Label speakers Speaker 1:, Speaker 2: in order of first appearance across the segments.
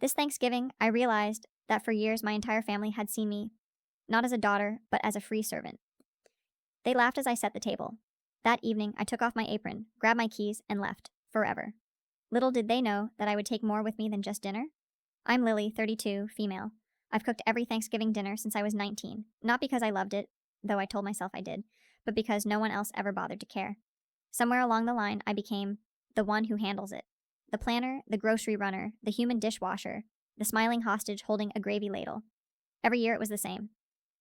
Speaker 1: This Thanksgiving, I realized that for years my entire family had seen me not as a daughter, but as a free servant. They laughed as I set the table. That evening, I took off my apron, grabbed my keys, and left, forever. Little did they know that I would take more with me than just dinner. I'm Lily, 32, female. I've cooked every Thanksgiving dinner since I was 19, not because I loved it, though I told myself I did, but because no one else ever bothered to care. Somewhere along the line, I became the one who handles it. The planner, the grocery runner, the human dishwasher, the smiling hostage holding a gravy ladle. Every year it was the same.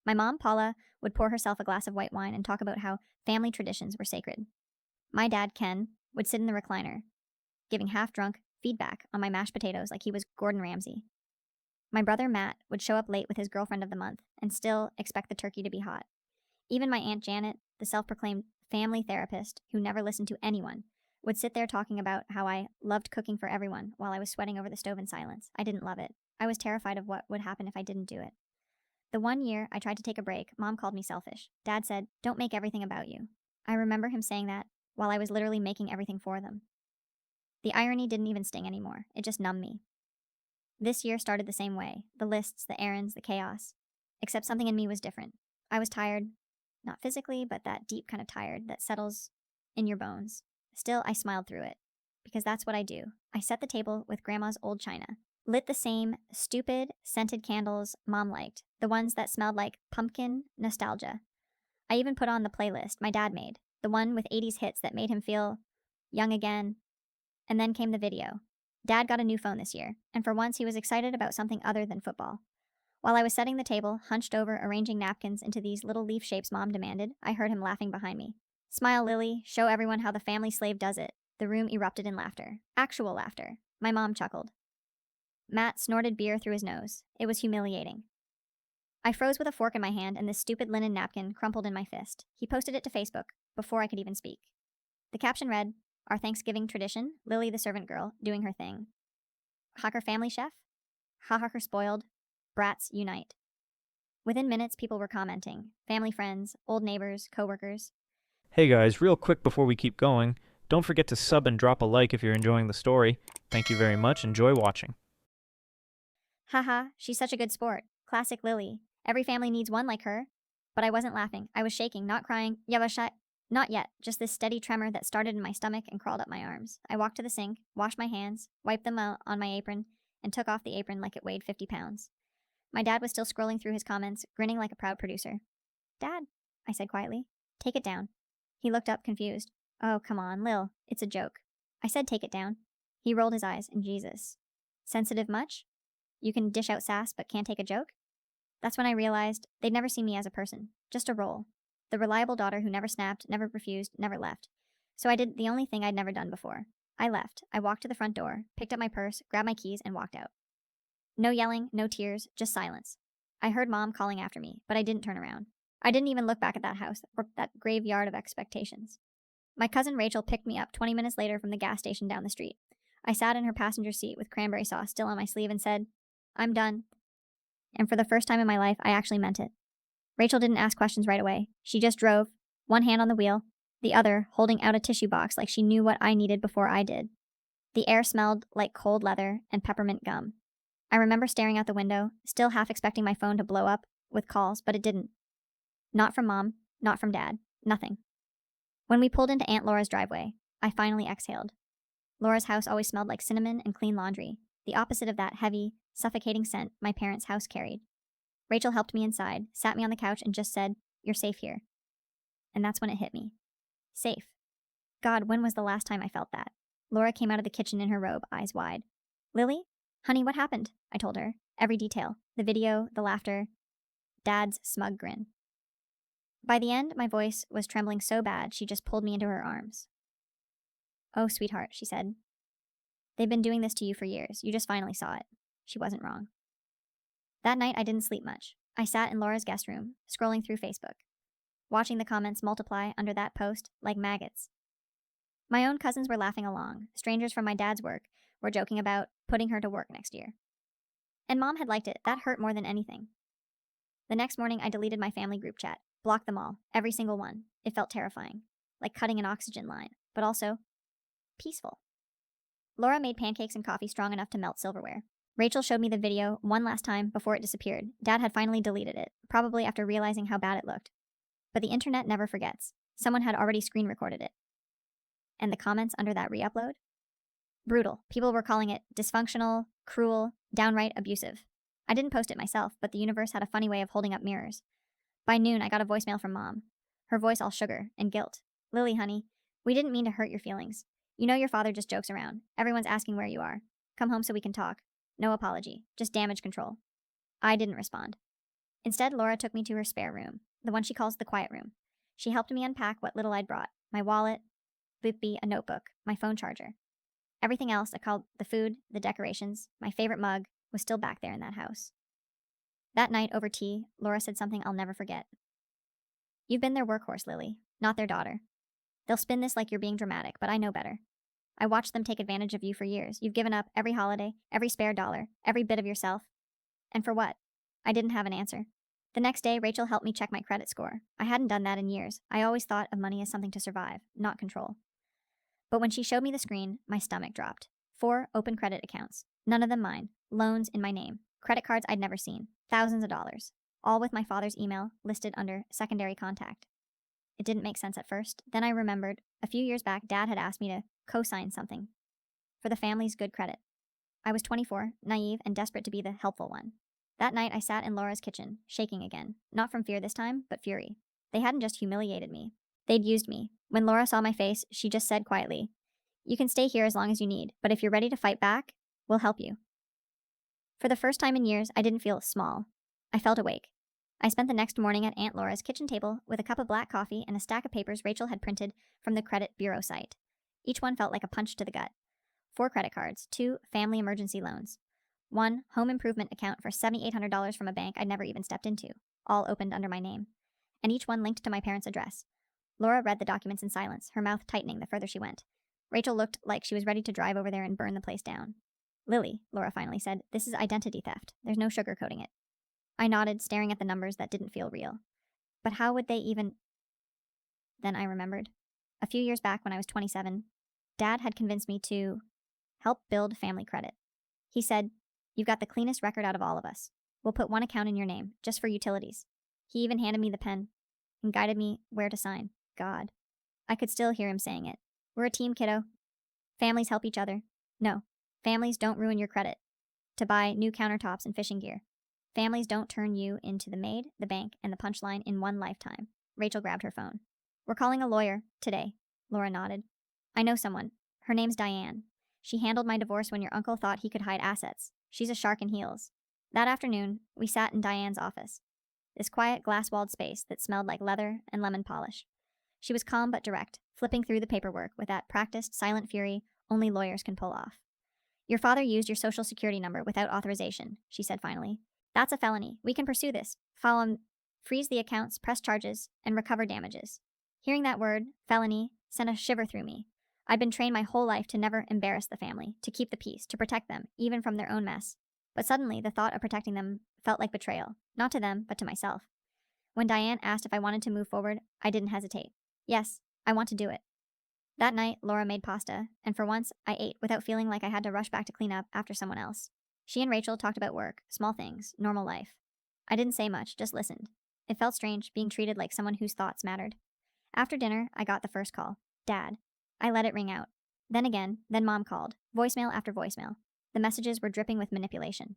Speaker 1: My mom, Paula, would pour herself a glass of white wine and talk about how family traditions were sacred. My dad, Ken, would sit in the recliner, giving half-drunk feedback on my mashed potatoes like he was Gordon Ramsay. My brother, Matt, would show up late with his girlfriend of the month and still expect the turkey to be hot. Even my Aunt Janet, the self-proclaimed family therapist who never listened to anyone, would sit there talking about how I loved cooking for everyone while I was sweating over the stove in silence. I didn't love it. I was terrified of what would happen if I didn't do it. The one year I tried to take a break, Mom called me selfish. Dad said, "Don't make everything about you." I remember him saying that while I was literally making everything for them. The irony didn't even sting anymore. It just numbed me. This year started the same way. The lists, the errands, the chaos. Except something in me was different. I was tired. Not physically, but that deep kind of tired that settles in your bones. Still, I smiled through it. Because that's what I do. I set the table with Grandma's old china. Lit the same stupid, scented candles Mom liked. The ones that smelled like pumpkin nostalgia. I even put on the playlist my dad made. The one with 80s hits that made him feel young again. And then came the video. Dad got a new phone this year, and for once he was excited about something other than football. While I was setting the table, hunched over arranging napkins into these little leaf shapes Mom demanded, I heard him laughing behind me. "Smile, Lily. Show everyone how the family slave does it." The room erupted in laughter. Actual laughter. My mom chuckled. Matt snorted beer through his nose. It was humiliating. I froze with a fork in my hand and this stupid linen napkin crumpled in my fist. He posted it to Facebook before I could even speak. The caption read, "Our Thanksgiving tradition, Lily the servant girl, doing her thing. Hacker family chef? Ha hacker spoiled. Brats unite." Within minutes, people were commenting. Family friends, old neighbors, coworkers.
Speaker 2: Hey guys, real quick before we keep going, don't forget to sub and drop a like if you're enjoying the story. Thank you very much. Enjoy watching.
Speaker 1: Haha, she's such a good sport. Classic Lily. Every family needs one like her. But I wasn't laughing. I was shaking, not crying. Yavasha. Not yet, just this steady tremor that started in my stomach and crawled up my arms. I walked to the sink, washed my hands, wiped them out on my apron, and took off the apron like it weighed 50 pounds. My dad was still scrolling through his comments, grinning like a proud producer. "Dad," I said quietly, "take it down." He looked up, confused. "Oh, come on, Lil, it's a joke." I said take it down. He rolled his eyes, and Jesus. Sensitive much? You can dish out sass but can't take a joke? That's when I realized they'd never seen me as a person, just a role. The reliable daughter who never snapped, never refused, never left. So I did the only thing I'd never done before. I left. I walked to the front door, picked up my purse, grabbed my keys, and walked out. No yelling, no tears, just silence. I heard Mom calling after me, but I didn't turn around. I didn't even look back at that house, or that graveyard of expectations. My cousin Rachel picked me up 20 minutes later from the gas station down the street. I sat in her passenger seat with cranberry sauce still on my sleeve and said, "I'm done." And for the first time in my life, I actually meant it. Rachel didn't ask questions right away. She just drove, one hand on the wheel, the other holding out a tissue box like she knew what I needed before I did. The air smelled like cold leather and peppermint gum. I remember staring out the window, still half expecting my phone to blow up with calls, but it didn't. Not from Mom, not from Dad, nothing. When we pulled into Aunt Laura's driveway, I finally exhaled. Laura's house always smelled like cinnamon and clean laundry, the opposite of that heavy, suffocating scent my parents' house carried. Rachel helped me inside, sat me on the couch, and just said, "You're safe here." And that's when it hit me. Safe. God, when was the last time I felt that? Laura came out of the kitchen in her robe, eyes wide. "Lily? Honey, what happened?" I told her. Every detail. The video, the laughter, Dad's smug grin. By the end, my voice was trembling so bad she just pulled me into her arms. "Oh, sweetheart," she said. "They've been doing this to you for years. You just finally saw it." She wasn't wrong. That night, I didn't sleep much. I sat in Laura's guest room, scrolling through Facebook, watching the comments multiply under that post like maggots. My own cousins were laughing along. Strangers from my dad's work were joking about putting her to work next year. And Mom had liked it. That hurt more than anything. The next morning, I deleted my family group chat, blocked them all, every single one. It felt terrifying, like cutting an oxygen line, but also peaceful. Laura made pancakes and coffee strong enough to melt silverware. Rachel showed me the video one last time before it disappeared. Dad had finally deleted it, probably after realizing how bad it looked. But the internet never forgets. Someone had already screen recorded it. And the comments under that re-upload? Brutal. People were calling it dysfunctional, cruel, downright abusive. I didn't post it myself, but the universe had a funny way of holding up mirrors. By noon, I got a voicemail from Mom. Her voice all sugar and guilt. Lily, honey, we didn't mean to hurt your feelings. You know your father just jokes around. Everyone's asking where you are. Come home so we can talk. No apology, just damage control. I didn't respond. Instead, Laura took me to her spare room, the one she calls the quiet room. She helped me unpack what little I'd brought: my wallet, Boopy, a notebook, my phone charger. Everything else, I called the food, the decorations, my favorite mug, was still back there in that house. That night, over tea, Laura said something I'll never forget. You've been their workhorse, Lily, not their daughter. They'll spin this like you're being dramatic, but I know better. I watched them take advantage of you for years. You've given up every holiday, every spare dollar, every bit of yourself. And for what? I didn't have an answer. The next day, Rachel helped me check my credit score. I hadn't done that in years. I always thought of money as something to survive, not control. But when she showed me the screen, my stomach dropped. 4 open credit accounts, none of them mine, loans in my name, credit cards I'd never seen, thousands of dollars, all with my father's email listed under secondary contact. It didn't make sense at first. Then I remembered a few years back, Dad had asked me to co-sign something for the family's good credit. I was 24, naive, and desperate to be the helpful one. That night, I sat in Laura's kitchen, shaking again, not from fear this time, but fury. They hadn't just humiliated me. They'd used me. When Laura saw my face, she just said quietly, "You can stay here as long as you need, but if you're ready to fight back, we'll help you." For the first time in years, I didn't feel small. I felt awake. I spent the next morning at Aunt Laura's kitchen table with a cup of black coffee and a stack of papers Rachel had printed from the credit bureau site. Each one felt like a punch to the gut. 4 credit cards, 2 family emergency loans, 1 home improvement account for $7,800 from a bank I'd never even stepped into, all opened under my name, and each one linked to my parents' address. Laura read the documents in silence, her mouth tightening the further she went. Rachel looked like she was ready to drive over there and burn the place down. "Lily," Laura finally said, "this is identity theft. There's no sugarcoating it." I nodded, staring at the numbers that didn't feel real. But how would they even... Then I remembered. A few years back when I was 27, Dad had convinced me to help build family credit. He said, "You've got the cleanest record out of all of us. We'll put 1 account in your name, just for utilities." He even handed me the pen and guided me where to sign. God. I could still hear him saying it. "We're a team, kiddo. Families help each other. No, families don't ruin your credit to buy new countertops and fishing gear. Families don't turn you into the maid, the bank, and the punchline in one lifetime." Rachel grabbed her phone. "We're calling a lawyer today." Laura nodded. "I know someone. Her name's Diane. She handled my divorce when your uncle thought he could hide assets. She's a shark in heels." That afternoon, we sat in Diane's office, this quiet glass-walled space that smelled like leather and lemon polish. She was calm but direct, flipping through the paperwork with that practiced, silent fury only lawyers can pull off. "Your father used your social security number without authorization," she said finally. "That's a felony. We can pursue this, file him, freeze the accounts, press charges, and recover damages." Hearing that word, felony, sent a shiver through me. I'd been trained my whole life to never embarrass the family, to keep the peace, to protect them, even from their own mess. But suddenly, the thought of protecting them felt like betrayal, not to them, but to myself. When Diane asked if I wanted to move forward, I didn't hesitate. Yes, I want to do it. That night, Laura made pasta, and for once, I ate without feeling like I had to rush back to clean up after someone else. She and Rachel talked about work, small things, normal life. I didn't say much, just listened. It felt strange, being treated like someone whose thoughts mattered. After dinner, I got the first call. Dad. I let it ring out. Then again, then Mom called. Voicemail after voicemail. The messages were dripping with manipulation.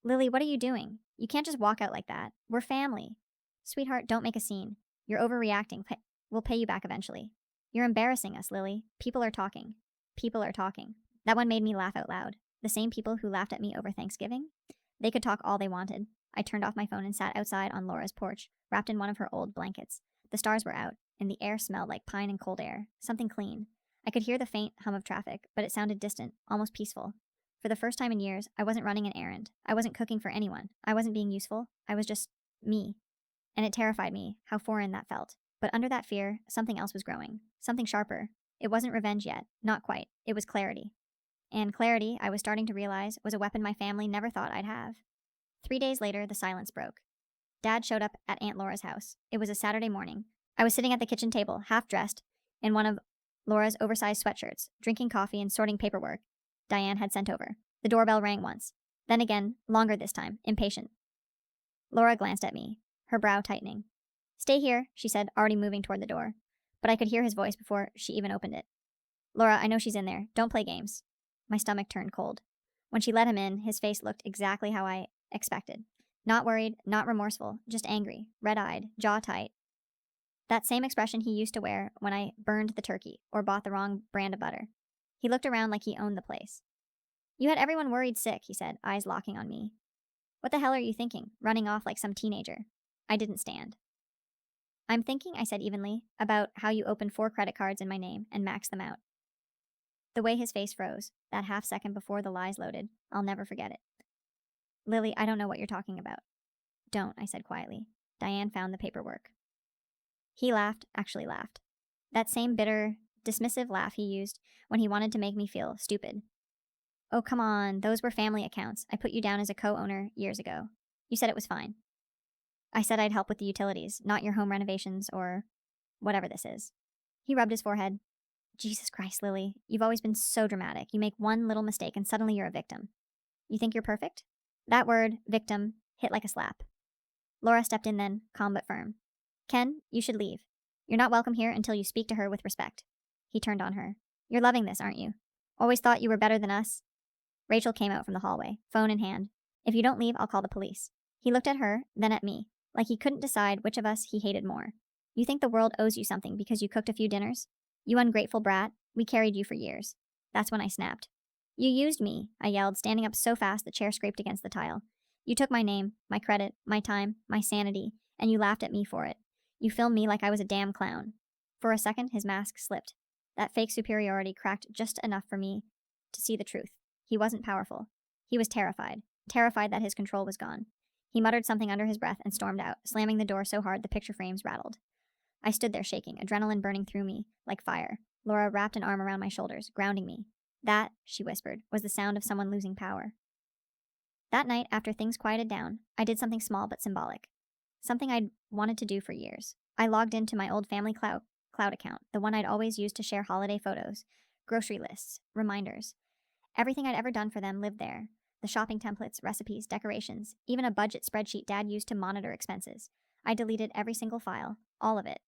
Speaker 1: "Lily, what are you doing? You can't just walk out like that. We're family. Sweetheart, don't make a scene. You're overreacting. We'll pay you back eventually. You're embarrassing us, Lily. People are talking. People are talking." That one made me laugh out loud. The same people who laughed at me over Thanksgiving? They could talk all they wanted. I turned off my phone and sat outside on Laura's porch, wrapped in one of her old blankets. The stars were out, and the air smelled like pine and cold air, something clean. I could hear the faint hum of traffic, but it sounded distant, almost peaceful. For the first time in years, I wasn't running an errand. I wasn't cooking for anyone. I wasn't being useful. I was just me. And it terrified me, how foreign that felt. But under that fear, something else was growing. Something sharper. It wasn't revenge yet. Not quite. It was clarity. And clarity, I was starting to realize, was a weapon my family never thought I'd have. 3 days later, the silence broke. Dad showed up at Aunt Laura's house. It was a Saturday morning. I was sitting at the kitchen table, half dressed, in one of Laura's oversized sweatshirts, drinking coffee and sorting paperwork Diane had sent over. The doorbell rang once. Then again, longer this time, impatient. Laura glanced at me, her brow tightening. Stay here, she said, already moving toward the door. But I could hear his voice before she even opened it. Laura, I know she's in there. Don't play games. My stomach turned cold. When she let him in, his face looked exactly how I expected. Not worried, not remorseful, just angry, red-eyed, jaw tight. That same expression he used to wear when I burned the turkey or bought the wrong brand of butter. He looked around like he owned the place. You had everyone worried sick, he said, eyes locking on me. What the hell are you thinking, running off like some teenager? I didn't stand. I'm thinking, I said evenly, about how you opened 4 credit cards in my name and maxed them out. The way his face froze, that half second before the lies loaded, I'll never forget it. Lily, I don't know what you're talking about. Don't, I said quietly. Diane found the paperwork. He laughed, actually laughed. That same bitter, dismissive laugh he used when he wanted to make me feel stupid. Oh, come on, those were family accounts. I put you down as a co-owner years ago. You said it was fine. I said I'd help with the utilities, not your home renovations or whatever this is. He rubbed his forehead. Jesus Christ, Lily, you've always been so dramatic. You make one little mistake and suddenly you're a victim. You think you're perfect? That word, victim, hit like a slap. Laura stepped in then, calm but firm. Ken, you should leave. You're not welcome here until you speak to her with respect. He turned on her. You're loving this, aren't you? Always thought you were better than us? Rachel came out from the hallway, phone in hand. If you don't leave, I'll call the police. He looked at her, then at me, like he couldn't decide which of us he hated more. You think the world owes you something because you cooked a few dinners? You ungrateful brat, we carried you for years. That's when I snapped. You used me, I yelled, standing up so fast the chair scraped against the tile. You took my name, my credit, my time, my sanity, and you laughed at me for it. You filmed me like I was a damn clown. For a second, his mask slipped. That fake superiority cracked just enough for me to see the truth. He wasn't powerful. He was terrified, terrified that his control was gone. He muttered something under his breath and stormed out, slamming the door so hard the picture frames rattled. I stood there shaking, adrenaline burning through me like fire. Laura wrapped an arm around my shoulders, grounding me. That, she whispered, was the sound of someone losing power. That night, after things quieted down, I did something small but symbolic. Something I'd wanted to do for years. I logged into my old family cloud account, the one I'd always used to share holiday photos, grocery lists, reminders. Everything I'd ever done for them lived there. The shopping templates, recipes, decorations, even a budget spreadsheet Dad used to monitor expenses. I deleted every single file, all of it.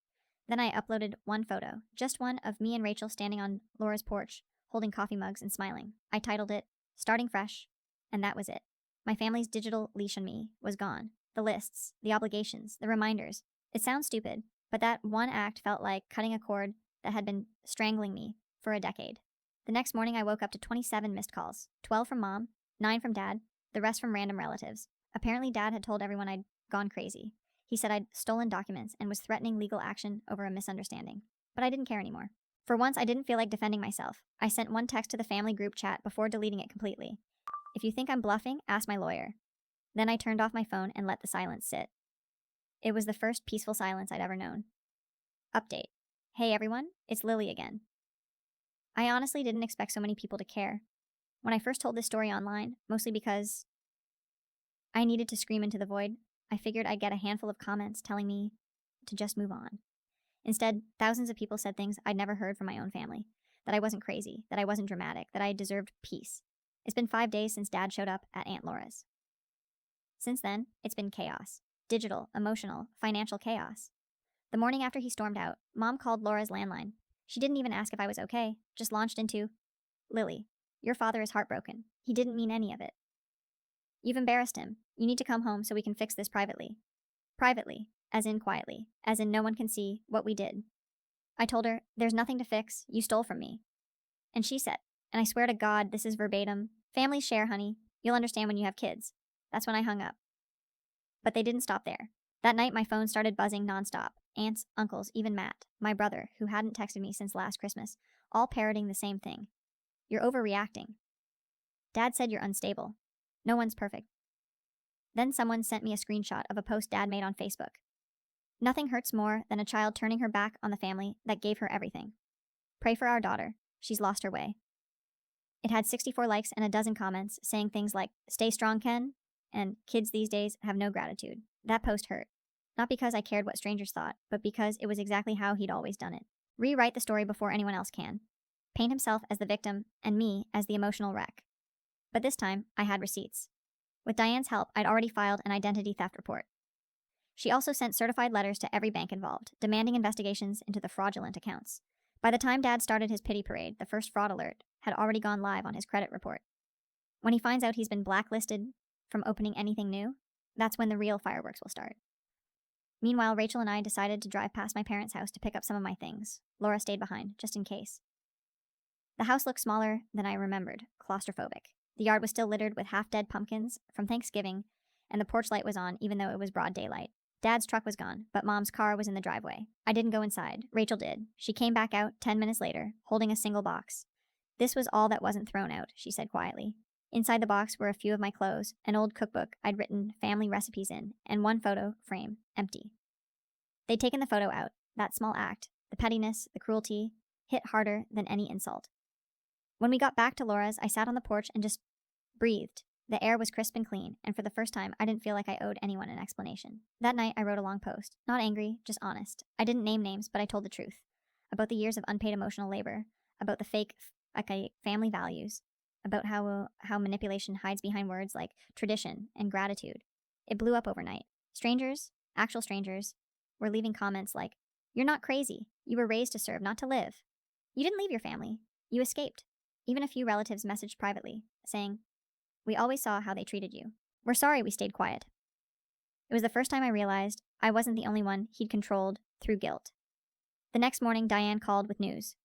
Speaker 1: Then I uploaded one photo, just one of me and Rachel standing on Laura's porch, holding coffee mugs and smiling. I titled it, Starting Fresh, and that was it. My family's digital leash on me was gone. The lists, the obligations, the reminders. It sounds stupid, but that one act felt like cutting a cord that had been strangling me for a decade. The next morning, I woke up to 27 missed calls, 12 from Mom, 9 from Dad, the rest from random relatives. Apparently, Dad had told everyone I'd gone crazy. He said I'd stolen documents and was threatening legal action over a misunderstanding. But I didn't care anymore. For once, I didn't feel like defending myself. I sent one text to the family group chat before deleting it completely. If you think I'm bluffing, ask my lawyer. Then I turned off my phone and let the silence sit. It was the first peaceful silence I'd ever known. Update. Hey everyone, it's Lily again. I honestly didn't expect so many people to care. When I first told this story online, mostly because I needed to scream into the void, I figured I'd get a handful of comments telling me to just move on. Instead, thousands of people said things I'd never heard from my own family. That I wasn't crazy, that I wasn't dramatic, that I deserved peace. It's been 5 days since Dad showed up at Aunt Laura's. Since then, it's been chaos. Digital, emotional, financial chaos. The morning after he stormed out, Mom called Laura's landline. She didn't even ask if I was okay, just launched into, Lily, your father is heartbroken. He didn't mean any of it. You've embarrassed him. You need to come home so we can fix this privately. Privately, as in quietly, as in no one can see what we did. I told her, there's nothing to fix, you stole from me. And she said, and I swear to God, this is verbatim, families share, honey. You'll understand when you have kids. That's when I hung up. But they didn't stop there. That night, my phone started buzzing nonstop. Aunts, uncles, even Matt, my brother, who hadn't texted me since last Christmas, all parroting the same thing. You're overreacting. Dad said you're unstable. No one's perfect. Then someone sent me a screenshot of a post Dad made on Facebook. Nothing hurts more than a child turning her back on the family that gave her everything. Pray for our daughter. She's lost her way. It had 64 likes and a dozen comments saying things like, stay strong, Ken, and kids these days have no gratitude. That post hurt. Not because I cared what strangers thought, but because it was exactly how he'd always done it. Rewrite the story before anyone else can. Paint himself as the victim and me as the emotional wreck. But this time, I had receipts. With Diane's help, I'd already filed an identity theft report. She also sent certified letters to every bank involved, demanding investigations into the fraudulent accounts. By the time Dad started his pity parade, the first fraud alert had already gone live on his credit report. When he finds out he's been blacklisted from opening anything new, that's when the real fireworks will start. Meanwhile, Rachel and I decided to drive past my parents' house to pick up some of my things. Laura stayed behind, just in case. The house looked smaller than I remembered, claustrophobic. The yard was still littered with half-dead pumpkins from Thanksgiving, and the porch light was on even though it was broad daylight. Dad's truck was gone, but Mom's car was in the driveway. I didn't go inside. Rachel did. She came back out 10 minutes later, holding a single box. This was all that wasn't thrown out, she said quietly. Inside the box were a few of my clothes, an old cookbook I'd written family recipes in, and one photo frame, empty. They'd taken the photo out. That small act, the pettiness, the cruelty, hit harder than any insult. When we got back to Laura's, I sat on the porch and just breathed. The air was crisp and clean, and for the first time, I didn't feel like I owed anyone an explanation. That night, I wrote a long post. Not angry, just honest. I didn't name names, but I told the truth. About the years of unpaid emotional labor, about the fake family values, about how manipulation hides behind words like tradition and gratitude. It blew up overnight. Strangers, actual strangers, were leaving comments like, "You're not crazy. You were raised to serve, not to live. You didn't leave your family. You escaped." Even a few relatives messaged privately, saying, "We always saw how they treated you. We're sorry we stayed quiet." It was the first time I realized I wasn't the only one he'd controlled through guilt. The next morning, Diane called with news.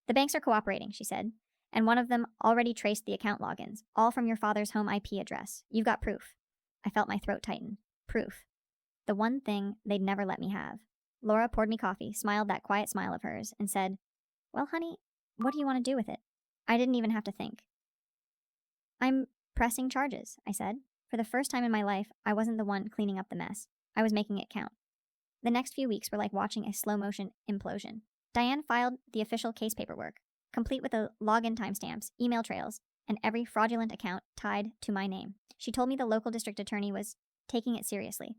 Speaker 1: "The banks are cooperating," she said, "and one of them already traced the account logins, all from your father's home IP address. You've got proof." I felt my throat tighten. Proof. The one thing they'd never let me have. Laura poured me coffee, smiled that quiet smile of hers, and said, "Well, honey, what do you want to do with it?" I didn't even have to think. "I'm pressing charges," I said. For the first time in my life, I wasn't the one cleaning up the mess. I was making it count. The next few weeks were like watching a slow-motion implosion. Diane filed the official case paperwork, complete with the login timestamps, email trails, and every fraudulent account tied to my name. She told me the local district attorney was taking it seriously.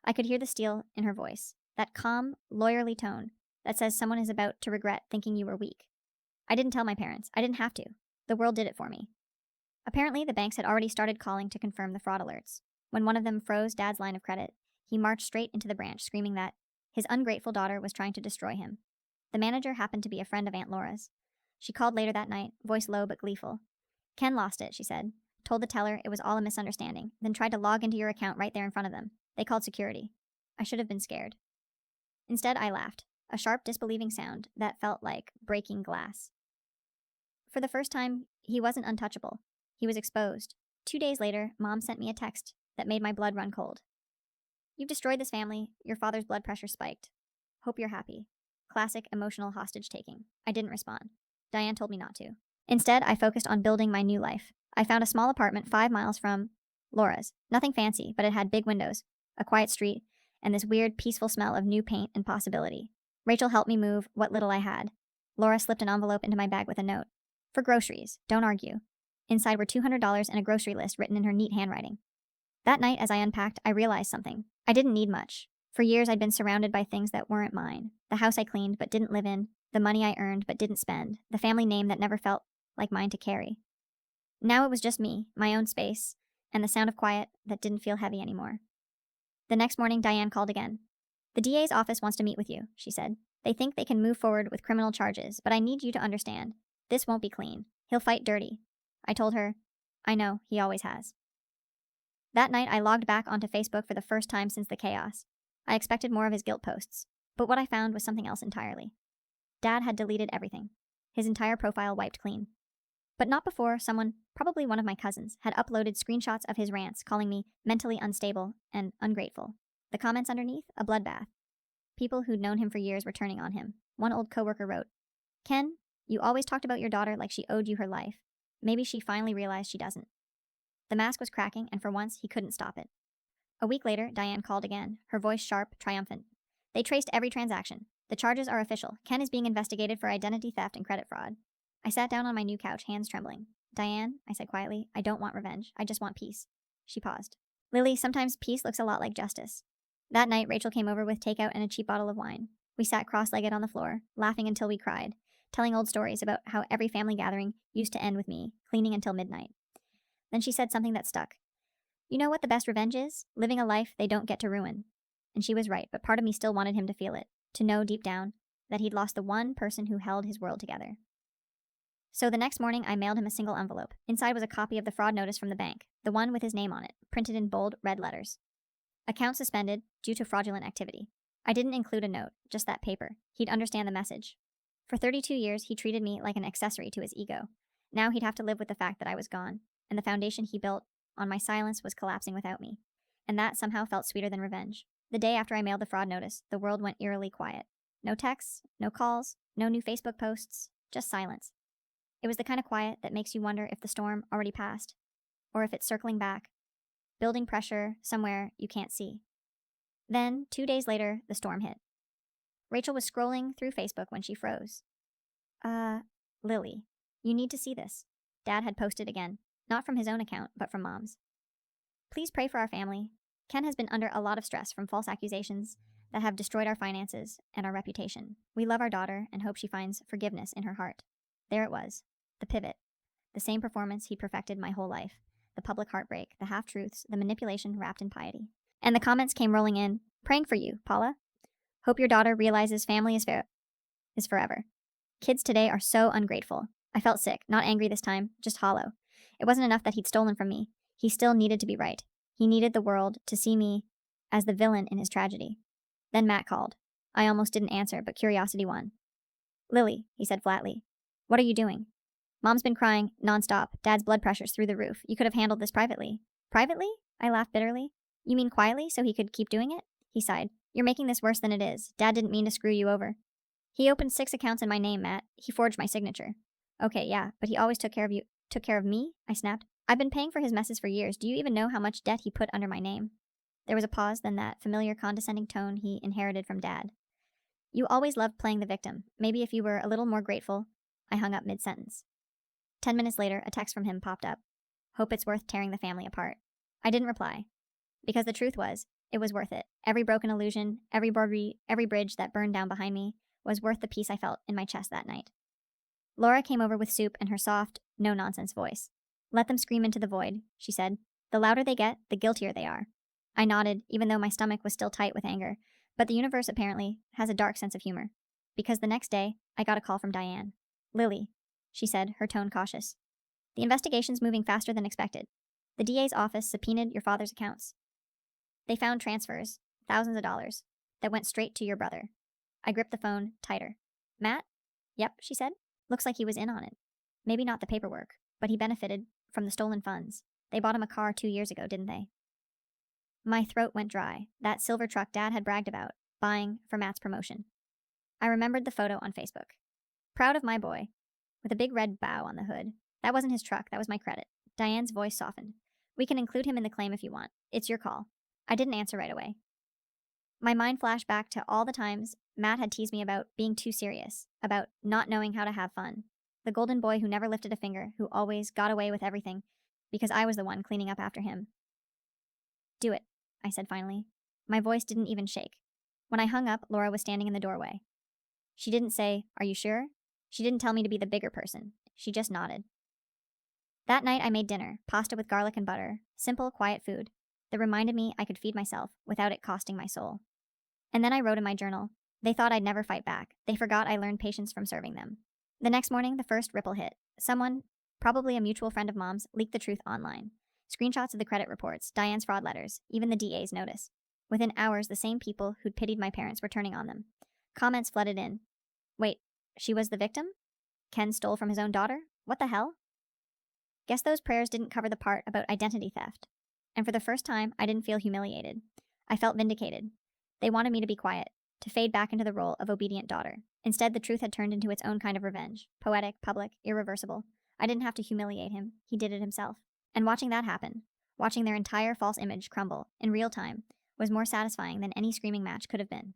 Speaker 1: I could hear the steel in her voice, that calm, lawyerly tone that says someone is about to regret thinking you were weak. I didn't tell my parents. I didn't have to. The world did it for me. Apparently, the banks had already started calling to confirm the fraud alerts. When one of them froze Dad's line of credit, he marched straight into the branch, screaming that his ungrateful daughter was trying to destroy him. The manager happened to be a friend of Aunt Laura's. She called later that night, voice low but gleeful. "Ken lost it," she said. "Told the teller it was all a misunderstanding, then tried to log into your account right there in front of them. They called security." I should have been scared. Instead, I laughed, a sharp, disbelieving sound that felt like breaking glass. For the first time, he wasn't untouchable. He was exposed. 2 days later, Mom sent me a text that made my blood run cold. "You've destroyed this family. Your father's blood pressure spiked. Hope you're happy." Classic emotional hostage taking. I didn't respond. Diane told me not to. Instead, I focused on building my new life. I found a small apartment 5 miles from Laura's. Nothing fancy, but it had big windows, a quiet street, and this weird, peaceful smell of new paint and possibility. Rachel helped me move what little I had. Laura slipped an envelope into my bag with a note. "For groceries. Don't argue." Inside were $200 and a grocery list written in her neat handwriting. That night, as I unpacked, I realized something. I didn't need much. For years, I'd been surrounded by things that weren't mine. The house I cleaned but didn't live in, the money I earned but didn't spend, the family name that never felt like mine to carry. Now it was just me, my own space, and the sound of quiet that didn't feel heavy anymore. The next morning, Diane called again. "The DA's office wants to meet with you," she said. "They think they can move forward with criminal charges, but I need you to understand. This won't be clean. He'll fight dirty." I told her, "I know, he always has." That night, I logged back onto Facebook for the first time since the chaos. I expected more of his guilt posts, but what I found was something else entirely. Dad had deleted everything. His entire profile wiped clean. But not before someone, probably one of my cousins, had uploaded screenshots of his rants calling me mentally unstable and ungrateful. The comments underneath, a bloodbath. People who'd known him for years were turning on him. One old coworker wrote, "Ken, you always talked about your daughter like she owed you her life. Maybe she finally realized she doesn't." The mask was cracking, and for once, he couldn't stop it. A week later, Diane called again, her voice sharp, triumphant. "They traced every transaction. The charges are official. Ken is being investigated for identity theft and credit fraud." I sat down on my new couch, hands trembling. "Diane," I said quietly, "I don't want revenge. I just want peace." She paused. "Lily, sometimes peace looks a lot like justice." That night, Rachel came over with takeout and a cheap bottle of wine. We sat cross-legged on the floor, laughing until we cried, telling old stories about how every family gathering used to end with me, cleaning until midnight. Then she said something that stuck. You know what the best revenge is? Living a life they don't get to ruin. And she was right, but part of me still wanted him to feel it, to know deep down that he'd lost the one person who held his world together. So the next morning, I mailed him a single envelope. Inside was a copy of the fraud notice from the bank, the one with his name on it, printed in bold red letters. Account suspended due to fraudulent activity. I didn't include a note, just that paper. He'd understand the message. For 32 years, he treated me like an accessory to his ego. Now he'd have to live with the fact that I was gone, and the foundation he built on my silence was collapsing without me. And that somehow felt sweeter than revenge. The day after I mailed the fraud notice, the world went eerily quiet. No texts, no calls, no new Facebook posts, just silence. It was the kind of quiet that makes you wonder if the storm already passed, or if it's circling back, building pressure somewhere you can't see. Then, 2 days later, the storm hit. Rachel was scrolling through Facebook when she froze. Lily, you need to see this. Dad had posted again, not from his own account, but from Mom's. Please pray for our family. Ken has been under a lot of stress from false accusations that have destroyed our finances and our reputation. We love our daughter and hope she finds forgiveness in her heart. There it was, the pivot, the same performance he perfected my whole life, the public heartbreak, the half-truths, the manipulation wrapped in piety. And the comments came rolling in, praying for you, Paula. Hope your daughter realizes family is forever. Kids today are so ungrateful. I felt sick, not angry this time, just hollow. It wasn't enough that he'd stolen from me. He still needed to be right. He needed the world to see me as the villain in his tragedy. Then Matt called. I almost didn't answer, but curiosity won. Lily, he said flatly, what are you doing? Mom's been crying nonstop. Dad's blood pressure's through the roof. You could have handled this privately. Privately? I laughed bitterly. You mean quietly, so he could keep doing it? He sighed. You're making this worse than it is. Dad didn't mean to screw you over. He opened 6 accounts in my name, Matt. He forged my signature. Okay, yeah, but he always took care of you. Took care of me? I snapped. I've been paying for his messes for years. Do you even know how much debt he put under my name? There was a pause, then that familiar condescending tone he inherited from Dad. You always loved playing the victim. Maybe if you were a little more grateful. I hung up mid-sentence. 10 minutes later, a text from him popped up. Hope it's worth tearing the family apart. I didn't reply. Because the truth was, it was worth it. Every broken illusion, every bridge that burned down behind me was worth the peace I felt in my chest that night. Laura came over with soup and her soft, no-nonsense voice. Let them scream into the void, she said. The louder they get, the guiltier they are. I nodded, even though my stomach was still tight with anger, but the universe apparently has a dark sense of humor. Because the next day, I got a call from Diane. Lily, she said, her tone cautious. The investigation's moving faster than expected. The DA's office subpoenaed your father's accounts. They found transfers, thousands of dollars, that went straight to your brother. I gripped the phone tighter. Matt? Yep, she said. Looks like he was in on it. Maybe not the paperwork, but he benefited from the stolen funds. They bought him a car 2 years ago, didn't they? My throat went dry. That silver truck Dad had bragged about, buying for Matt's promotion. I remembered the photo on Facebook. Proud of my boy, with a big red bow on the hood. That wasn't his truck, that was my credit. Diane's voice softened. We can include him in the claim if you want. It's your call. I didn't answer right away. My mind flashed back to all the times Matt had teased me about being too serious, about not knowing how to have fun. The golden boy who never lifted a finger, who always got away with everything, because I was the one cleaning up after him. Do it, I said finally. My voice didn't even shake. When I hung up, Laura was standing in the doorway. She didn't say, "Are you sure?" She didn't tell me to be the bigger person. She just nodded. That night I made dinner, pasta with garlic and butter, simple, quiet food that reminded me I could feed myself without it costing my soul. And then I wrote in my journal, they thought I'd never fight back. They forgot I learned patience from serving them. The next morning, the first ripple hit. Someone, probably a mutual friend of Mom's, leaked the truth online. Screenshots of the credit reports, Diane's fraud letters, even the DA's notice. Within hours, the same people who'd pitied my parents were turning on them. Comments flooded in. Wait, she was the victim? Ken stole from his own daughter? What the hell? Guess those prayers didn't cover the part about identity theft. And for the first time, I didn't feel humiliated. I felt vindicated. They wanted me to be quiet, to fade back into the role of obedient daughter. Instead, the truth had turned into its own kind of revenge. Poetic, public, irreversible. I didn't have to humiliate him. He did it himself. And watching that happen, watching their entire false image crumble, in real time, was more satisfying than any screaming match could have been.